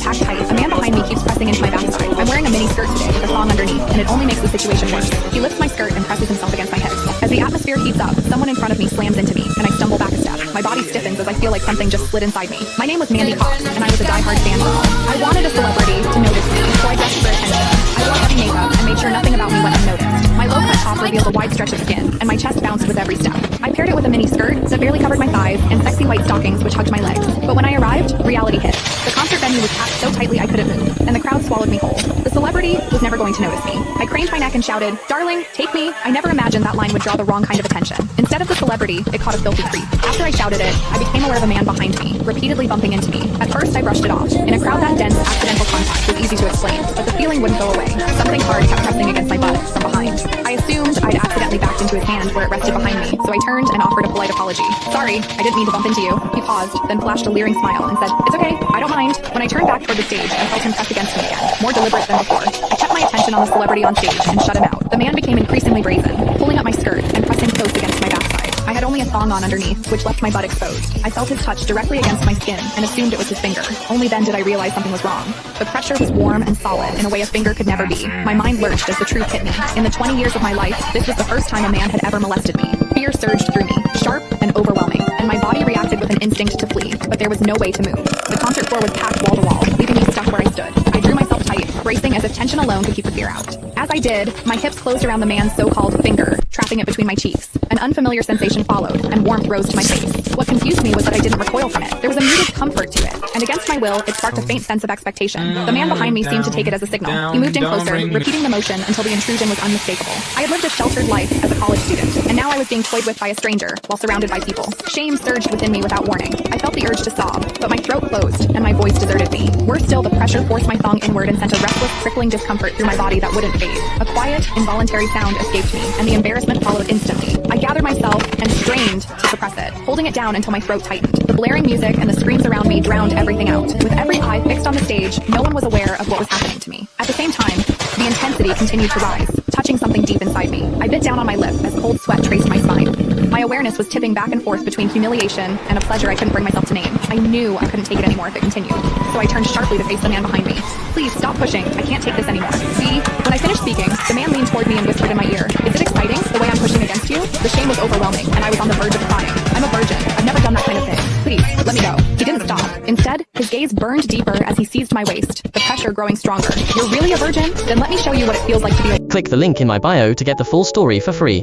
packed tight, a man behind me keeps pressing into my backside. I'm wearing a mini skirt today with a thong underneath, and it only makes the situation worse. He lifts my skirt and presses himself against my hips. As the atmosphere heats up, someone in front of me slams into me, and I stumble back a step. My body stiffens as I feel like something just slid inside me. My name was Mandy Cox, and I was a diehard fangirl. I wanted a celebrity to notice me, so I dressed for attention. I wore heavy makeup and made sure nothing about me went unnoticed. My low-cut top revealed a wide stretch of skin, and my chest bounced with every step. I paired it with a mini skirt that barely covered my thighs and sexy white stockings which hugged my legs. But when I arrived, reality hit. The concert venue was packed so tightly I couldn't move, and the crowd swallowed me whole. The celebrity was never going to notice me. I craned my neck and shouted, "Darling, take me." I never imagined that line would draw the wrong kind of attention. Instead of the celebrity, it caught a filthy creep. After I shouted it, I became aware of a man behind me, repeatedly bumping into me. At first, I brushed it off. In a crowd that dense, accidental contact was easy to explain, but the feeling wouldn't go away. Something hard kept pressing against my butt from behind. I assumed I'd accidentally backed into his hand where it rested behind me, so I turned and offered a polite apology. "Sorry, I didn't mean to bump into you." He paused, then flashed a leering smile and said, "It's okay, I don't mind." When I turned back toward the stage, I felt him press against me again, more deliberate than before. I kept my attention on the celebrity on stage and shut him out. The man became increasingly brazen, pulling up my skirt and pressing close against my backside. I had only a thong on underneath, which left my butt exposed. I felt his touch directly against my skin and assumed it was his finger. Only then did I realize something was wrong. The pressure was warm and solid in a way a finger could never be. My mind lurched as the truth hit me. In the 20 years of my life, this was the first time a man had ever molested me. Fear surged through me, sharp and overwhelming, and my body reacted with an instinct to flee, but there was no way to move. The concert floor was packed wall to wall, leaving me stuck where I stood. I drew myself tight, bracing as if tension alone could keep the fear out. As I did, my hips closed around the man's so-called finger, trapping it between my cheeks. An unfamiliar sensation followed, and warmth rose to my face. What confused me was that I didn't recoil from it. There was a muted comfort to it, and against my will, it sparked a faint sense of expectation. The man behind me seemed to take it as a signal. He moved in closer, repeating the motion until the intrusion was unmistakable. I had lived a sheltered life as a college student, and now I was being toyed with by a stranger while surrounded by people. Shame surged within me without warning. I felt the urge to sob, but my throat closed, and my voice deserted me. Worse still, the pressure forced my thong inward and sent a restless, prickling discomfort through my body that wouldn't fade. A quiet, involuntary sound escaped me, and the embarrassment followed instantly. I gathered myself and strained to suppress it, holding it down until my throat tightened. The blaring music and the screams around me drowned everything out. With every eye fixed on the stage, no one was aware of what was happening to me. At the same time, the intensity continued to rise, touching something deep inside me. I bit down on my lip as cold sweat traced my spine. My awareness was tipping back and forth between humiliation and a pleasure I couldn't bring myself to name. I knew I couldn't take it anymore if it continued, so I turned sharply to face the man behind me. "Please, stop pushing. I can't take this anymore." See? When I finished speaking, the man leaned toward me and whispered in my ear, "Is it exciting, the way I'm pushing against you?" The shame was overwhelming, and I was on the verge of crying. "I'm a virgin. I've never done that kind of thing. Please, let me go." He didn't stop. Instead, his gaze burned deeper as he seized my waist, the pressure growing stronger. "You're really a virgin? Then let me show you what it feels like to be a..." Click the link in my bio to get the full story for free.